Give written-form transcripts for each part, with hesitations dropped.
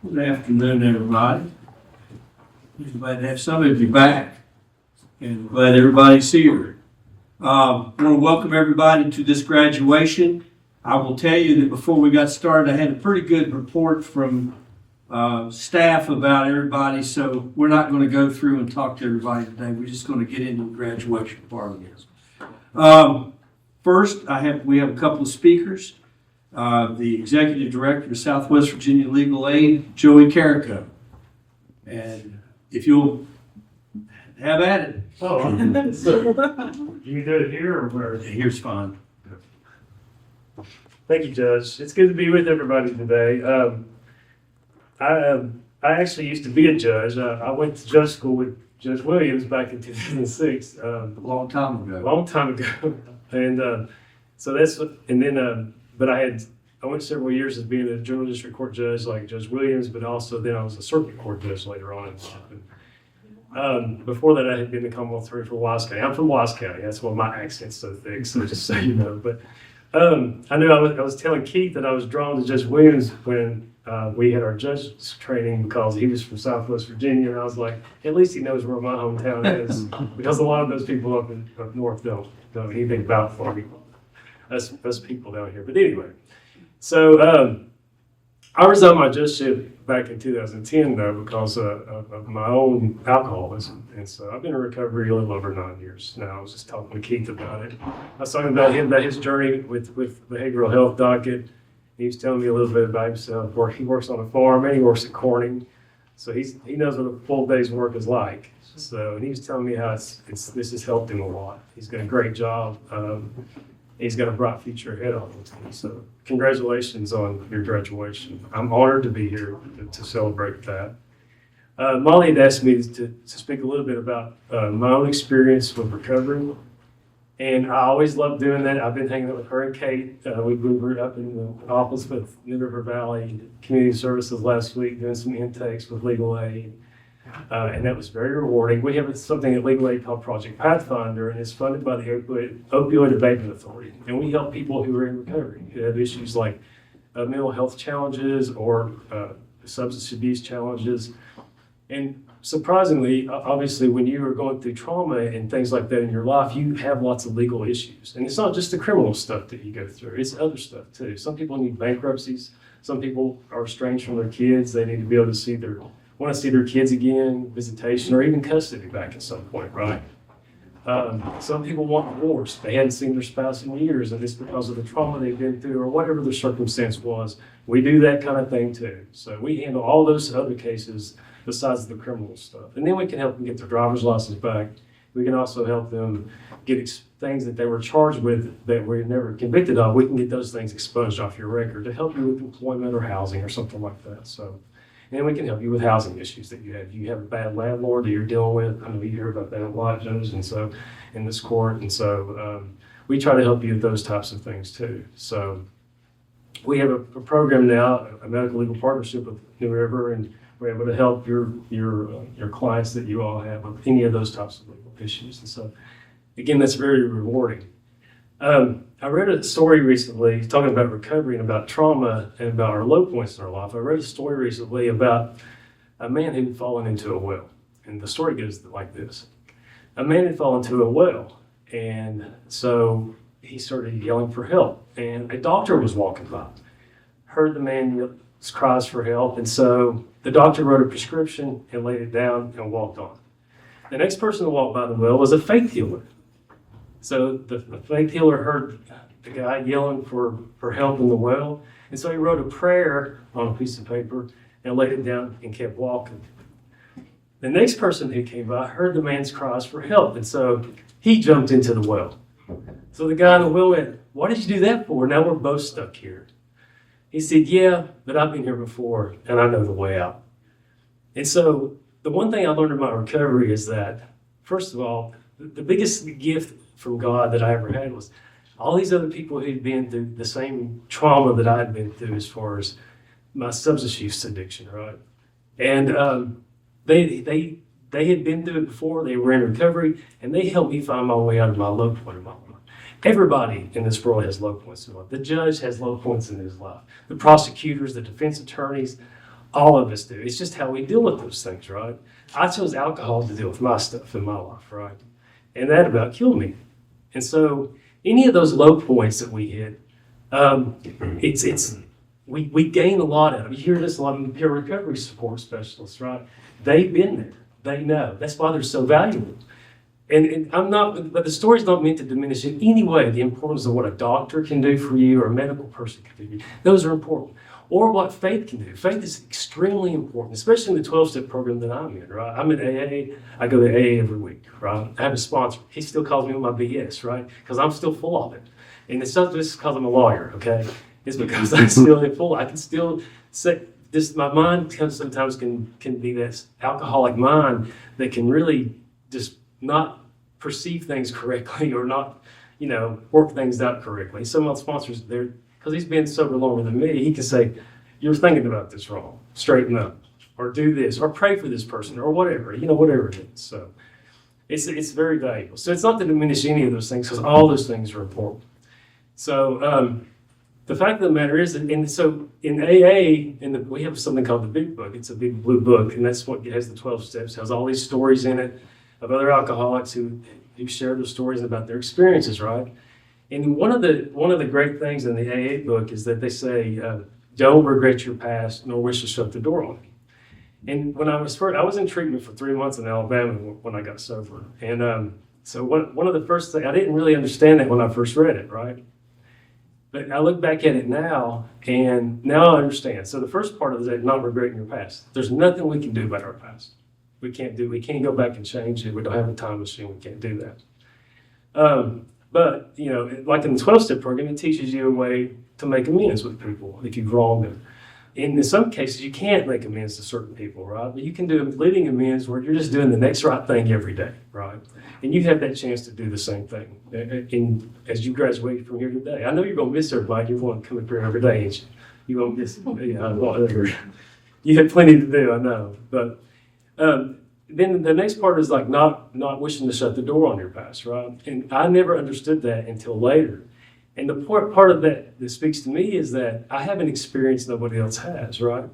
Good afternoon, everybody. Glad to have some of you back, and glad everybody's here. I want to welcome everybody to this graduation. I will tell you that before we got started, I had a pretty good report from staff about everybody, so we're not going to go through and talk to everybody today. We're just going to get into the graduation part of this. First, we have a couple of speakers. The Executive Director of Southwest Virginia Legal Aid, Joey Carrico. And if you'll have at it. Oh, you do it here or where? Here's fine. Thank you, Judge. It's good to be with everybody today. I actually used to be a judge. I went to judge school with Judge Williams back in 2006. A long time ago. And but I went several years as being a general district court judge like Judge Williams, but also then I was a circuit court judge later on. Before that, I had been the Commonwealth attorney for Wise County. I'm from Wise County. That's why my accent's so thick, so just so you know. But I knew I was telling Keith that I was drawn to Judge Williams when we had our judge training because he was from Southwest Virginia, and I was like, at least he knows where my hometown is, because a lot of those people up north don't know anything about Florida. Us people down here. But anyway, so I resigned my judgeship back in 2010 though because of my own alcoholism, and so I've been in recovery a little over 9 years now. I was just talking with Keith about it. I was talking about his journey with behavioral health Docket. He was telling me a little bit about himself. He works on a farm and he works at Corning, so he knows what a full day's work is like. So, and he was telling me how this has helped him a lot. He's got a great job. He's got a bright future ahead of him. So congratulations on your graduation. I'm honored to be here to celebrate that. Molly had asked me to speak a little bit about my own experience with recovery. And I always love doing that. I've been hanging out with her and Kate. We were up in the office with New River Valley Community Services last week doing some intakes with legal aid. And that was very rewarding. We have something at Legal Aid called Project Pathfinder, and it's funded by the Opioid Abatement Authority. And we help people who are in recovery, who have issues like mental health challenges or substance abuse challenges. And surprisingly, obviously, when you are going through trauma and things like that in your life, you have lots of legal issues. And it's not just the criminal stuff that you go through, it's other stuff too. Some people need bankruptcies. Some people are estranged from their kids. They need to be able to want to see their kids again, visitation, or even custody back at some point, right? Some people want divorce. They hadn't seen their spouse in years, and it's because of the trauma they've been through or whatever their circumstance was. We do that kind of thing too. So we handle all those other cases besides the criminal stuff. And then we can help them get their driver's license back. We can also help them get things that they were charged with that were never convicted of. We can get those things expunged off your record to help you with employment or housing or something like that. So. And we can help you with housing issues that you have. You have a bad landlord that you're dealing with. I know you hear about that a lot, Judge, and so in this court. And so we try to help you with those types of things too. So we have a program now, a medical legal partnership with New River, and we're able to help your clients that you all have with any of those types of legal issues. And so, again, that's very rewarding. I read a story recently talking about recovery and about trauma and about our low points in our life. I read a story recently about a man who had fallen into a well. And the story goes like this. A man had fallen into a well, and so he started yelling for help. And a doctor was walking by, heard the man's cries for help, and so the doctor wrote a prescription and laid it down and walked on. The next person to walk by the well was a faith healer. So the faith healer heard the guy yelling for help in the well, and so he wrote a prayer on a piece of paper and laid it down and kept walking. The next person who came by heard the man's cries for help, and so he jumped into the well. So the guy in the well went, "Why did you do that for? Now we're both stuck here." He said, "Yeah, but I've been here before, and I know the way out." And so the one thing I learned in my recovery is that, first of all, the biggest gift from God that I ever had was all these other people who'd been through the same trauma that I had been through as far as my substance use addiction, right? And they had been through it before. They were in recovery, and they helped me find my way out of my low point in my life. Everybody in this world has low points in life. The judge has low points in his life. The prosecutors, the defense attorneys, All of us do. It's just how we deal with those things, right? I chose alcohol to deal with my stuff in my life, right? And that about killed me. And so any of those low points that we hit, we gain a lot out of it. You hear this a lot in peer recovery support specialists, right? They've been there. They know. That's why they're so valuable. And I'm not, but the story's not meant to diminish in any way the importance of what a doctor can do for you or a medical person can do for you. Those are important. Or what faith can do. Faith is extremely important, especially in the 12-step program that I'm in, right? I'm in AA. I go to AA every week, right? I have a sponsor. He still calls me on my BS, right? Because I'm still full of it. And it's not just because I'm a lawyer, okay? It's because I'm still full. I can still say this. My mind sometimes can be this alcoholic mind that can really just not perceive things correctly or not, work things out correctly. Some of my sponsors, because he's been sober longer than me, he can say, "You're thinking about this wrong. Straighten up, or do this, or pray for this person, or whatever, whatever it is." So it's very valuable. So it's not to diminish any of those things, because all those things are important. So the fact of the matter is, and so in AA, we have something called the Big Book. It's a big blue book, and that's what has the 12 steps. It has all these stories in it of other alcoholics who share their stories about their experiences, right? And one of the great things in the AA book is that they say, "Don't regret your past, nor wish to shut the door on it." And when I was in treatment for 3 months in Alabama when I got sober. And so one of the first things, I didn't really understand that when I first read it, right? But I look back at it now, and now I understand. So the first part of it, not regretting your past. There's nothing we can do about our past. We can't go back and change it. We don't have a time machine. We can't do that. But, like in the 12-step program, it teaches you a way to make amends with people if you've wronged them. And in some cases, you can't make amends to certain people, right? But you can do living amends where you're just doing the next right thing every day, right? And you have that chance to do the same thing as you graduate from here today. I know you're going to miss everybody. You're going to come up here every day, ain't you? You're going to miss whatever. You have plenty to do, I know. But then the next part is like not wishing to shut the door on your past, right? And I never understood that until later. And the part of that speaks to me is that I have an experience nobody else has, right?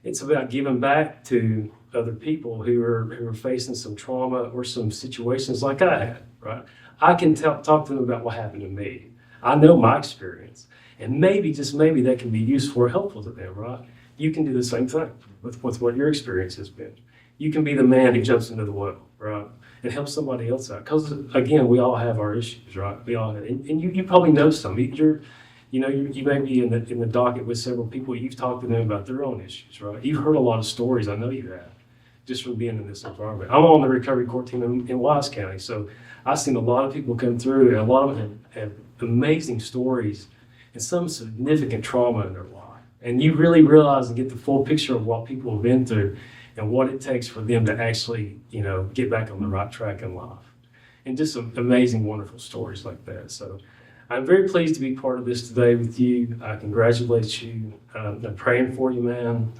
It's about giving back to other people who are facing some trauma or some situations like I had, right? I can talk to them about what happened to me. I know my experience. And maybe, just maybe, that can be useful or helpful to them, right? You can do the same thing with what your experience has been. You can be the man who jumps into the well, right? And help somebody else out. Because, again, we all have our issues, right? We all have, and you probably know some. You may be in the docket with several people. You've talked to them about their own issues, right? You've heard a lot of stories. I know you have, just from being in this environment. I'm on the recovery court team in Wise County, so I've seen a lot of people come through, and a lot of them have amazing stories and some significant trauma in their life. And you really realize and get the full picture of what people have been through and what it takes for them to actually, get back on the right track in life. And just some amazing, wonderful stories like that. So I'm very pleased to be part of this today with you. I congratulate you. I'm praying for you, man.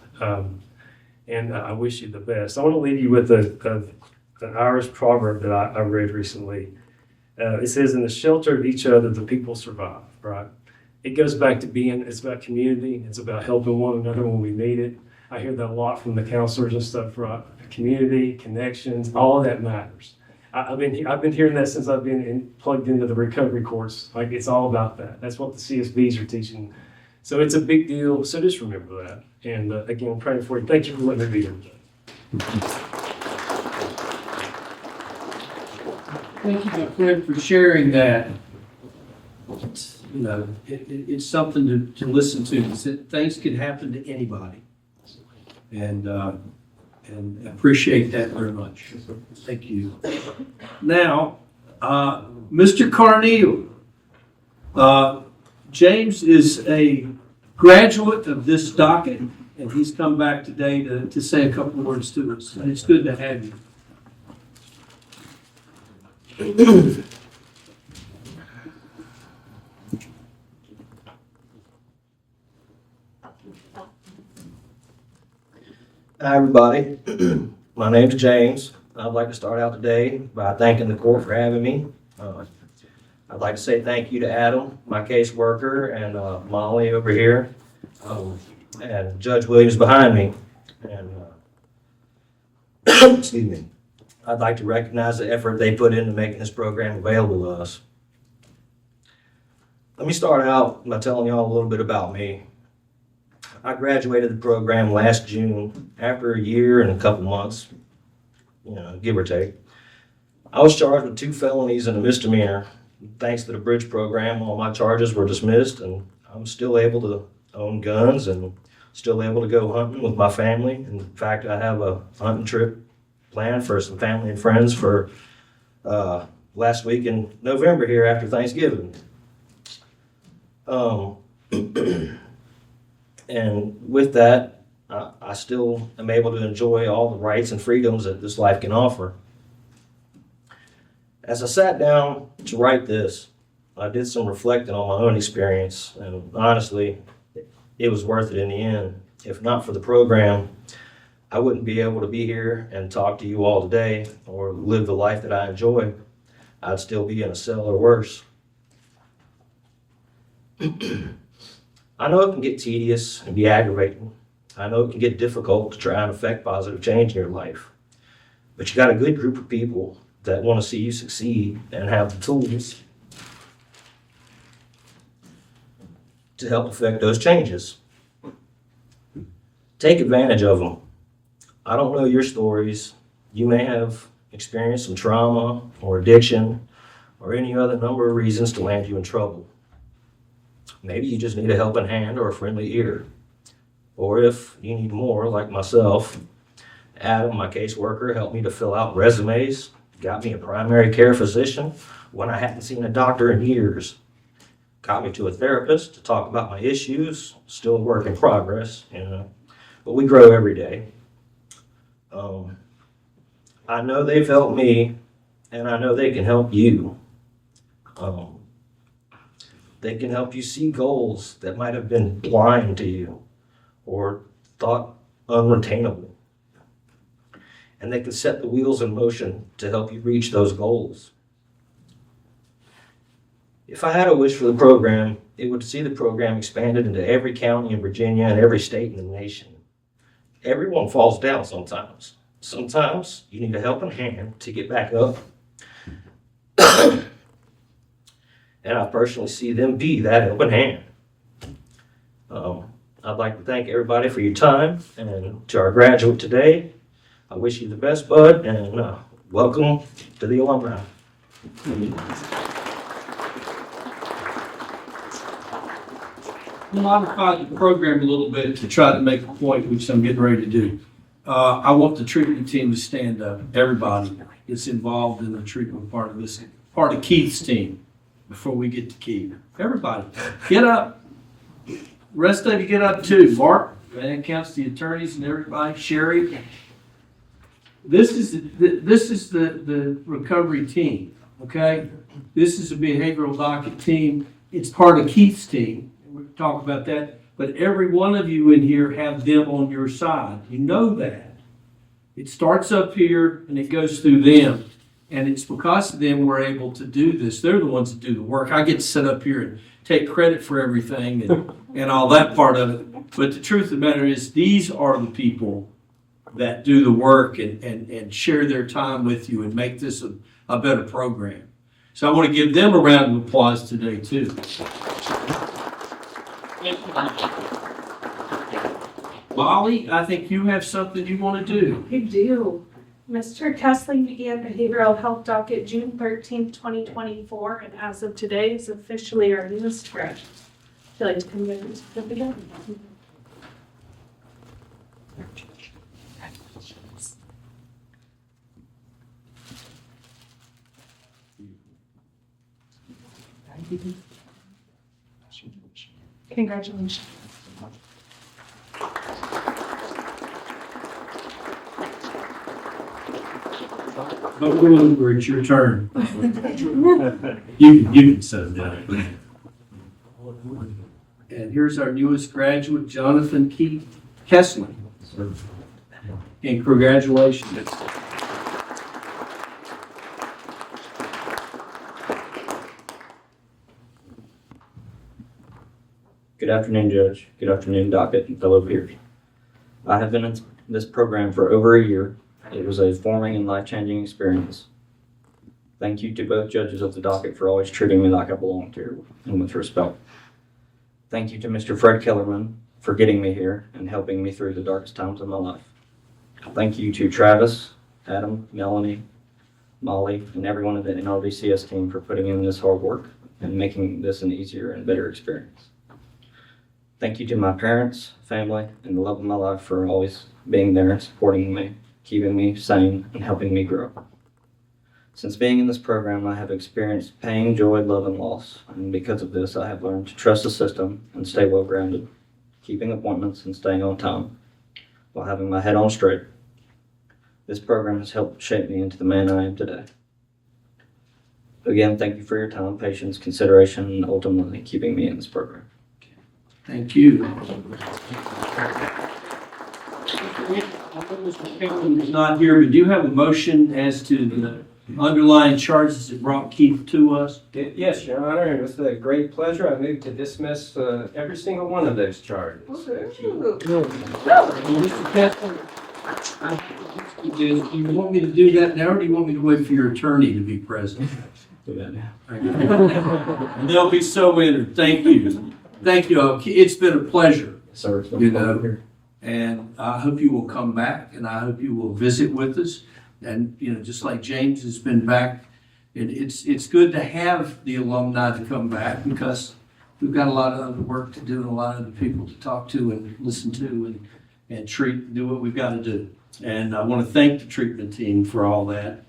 And I wish you the best. I want to leave you with an Irish proverb that I read recently. It says, "In the shelter of each other, the people survive," right? It goes back to it's about community. It's about helping one another when we need it. I hear that a lot from the counselors and stuff, right? Community, connections, all of that matters. I've been hearing that since I've been plugged into the recovery course. Like, it's all about that. That's what the CSBs are teaching. So it's a big deal. So just remember that. And again, I'm praying for you. Thank you for letting me be here today. Thank you, my friend, for sharing that. It's something to listen to. Things can happen to anybody. And appreciate that very much. Thank you. Now, Mr. Carneal. James is a graduate of this docket, and he's come back today to say a couple words to us. And it's good to have you. Hi, everybody. My name's James. I'd like to start out today by thanking the court for having me. I'd like to say thank you to Adam, my caseworker, and Molly over here, and Judge Williams behind me. And, excuse me, I'd like to recognize the effort they put into making this program available to us. Let me start out by telling y'all a little bit about me. I graduated the program last June after a year and a couple months, give or take. I was charged with 2 felonies and a misdemeanor. Thanks to the bridge program, all my charges were dismissed, and I'm still able to own guns and still able to go hunting with my family. In fact, I have a hunting trip planned for some family and friends for last week in November here after Thanksgiving. And with that, I still am able to enjoy all the rights and freedoms that this life can offer. As I sat down to write this, I did some reflecting on my own experience, and honestly, it was worth it in the end. If not for the program, I wouldn't be able to be here and talk to you all today or live the life that I enjoy. I'd still be in a cell or worse. I know it can get tedious and be aggravating. I know it can get difficult to try and affect positive change in your life. But you got a good group of people that want to see you succeed and have the tools to help affect those changes. Take advantage of them. I don't know your stories. You may have experienced some trauma or addiction or any other number of reasons to land you in trouble. Maybe you just need a helping hand or a friendly ear. Or if you need more, like myself, Adam, my caseworker, helped me to fill out resumes, got me a primary care physician when I hadn't seen a doctor in years, got me to a therapist to talk about my issues, still a work in progress, but we grow every day. I know they've helped me, and I know they can help you. They can help you see goals that might have been blind to you or thought unattainable. And they can set the wheels in motion to help you reach those goals. If I had a wish for the program, it would see the program expanded into every county in Virginia and every state in the nation. Everyone falls down sometimes. Sometimes you need a helping hand to get back up. And I personally see them be that helping hand. I'd like to thank everybody for your time, and to our graduate today, I wish you the best, bud, and welcome to the alumni. Modified the program a little bit to try to make a point, which I'm getting ready to do. I want the treatment team to stand up. Everybody gets involved in the treatment part of this, part of Keith's team, before we get to Keith. Everybody, get up. Rest of you get up too. Mark, that counts the attorneys and everybody. Sherry. This is the recovery team, okay? This is a behavioral docket team. It's part of Keith's team. We'll talk about that. But every one of you in here have them on your side. You know that. It starts up here and it goes through them. And it's because of them we're able to do this. They're the ones that do the work. I get to sit up here and take credit for everything and all that part of it. But the truth of the matter is, these are the people that do the work and share their time with you and make this a better program. So I want to give them a round of applause today, too. Molly, I think you have something you want to do. I do. Mr. Kesling began behavioral health docket June 13th, 2024, and as of today is officially our newest graduate. Would you like to come get a certificate? Congratulations. Don't go over, it's your turn. You can set it down. And here's our newest graduate, Jonathan Keith Kesling. And congratulations. Good afternoon, Judge. Good afternoon, Docket and fellow peers. I have been this program for over a year. It was a forming and life-changing experience. Thank you to both judges of the docket for always treating me like I belonged here and with respect. Thank you to Mr. Fred Kellerman for getting me here and helping me through the darkest times of my life. Thank you to Travis, Adam, Melanie, Molly, and everyone in the NRDCS team for putting in this hard work and making this an easier and better experience. Thank you to my parents, family, and the love of my life for always being there and supporting me, keeping me sane, and helping me grow. Since being in this program, I have experienced pain, joy, love, and loss, and because of this, I have learned to trust the system and stay well-grounded, keeping appointments and staying on time, while having my head on straight. This program has helped shape me into the man I am today. Again, thank you for your time, patience, consideration, and ultimately keeping me in this program. Thank you. Mr. Cameron is not here, but do you have a motion as to the underlying charges that brought Keith to us? Yes, Your Honor, and with great pleasure, I move to dismiss every single one of those charges. Mr. Kesling, do you want me to do that now, or do you want me to wait for your attorney to be present? Do that now. They'll be so entered. Thank you. Thank you. It's been a pleasure. Sir, it's been You a pleasure know, here. and I hope you will come back, and I hope you will visit with us. And, you know, just like James has been back, it's good to have the alumni to come back because we've got a lot of other work to do and a lot of other people to talk to and listen to and treat, do what we've got to do. And I want to thank the treatment team for all that.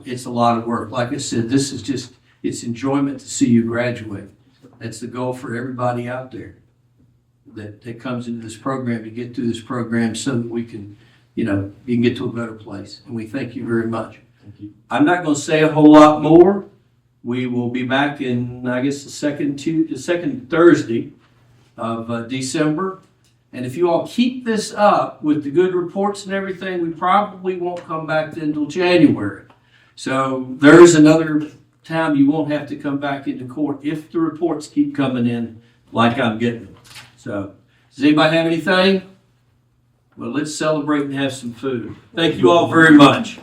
It's a lot of work. Like I said, this is just, it's enjoyment to see you graduate. That's the goal for everybody out there that comes into this program, to get through this program so that we can, you know, you can get to a better place. And we thank you very much. Thank you. I'm not going to say a whole lot more. We will be back in, I guess, the second Thursday of December. And if you all keep this up with the good reports and everything, we probably won't come back until January. So there's another time you won't have to come back into court if the reports keep coming in like I'm getting them. So, does anybody have anything? Well, let's celebrate and have some food. Thank you all very much.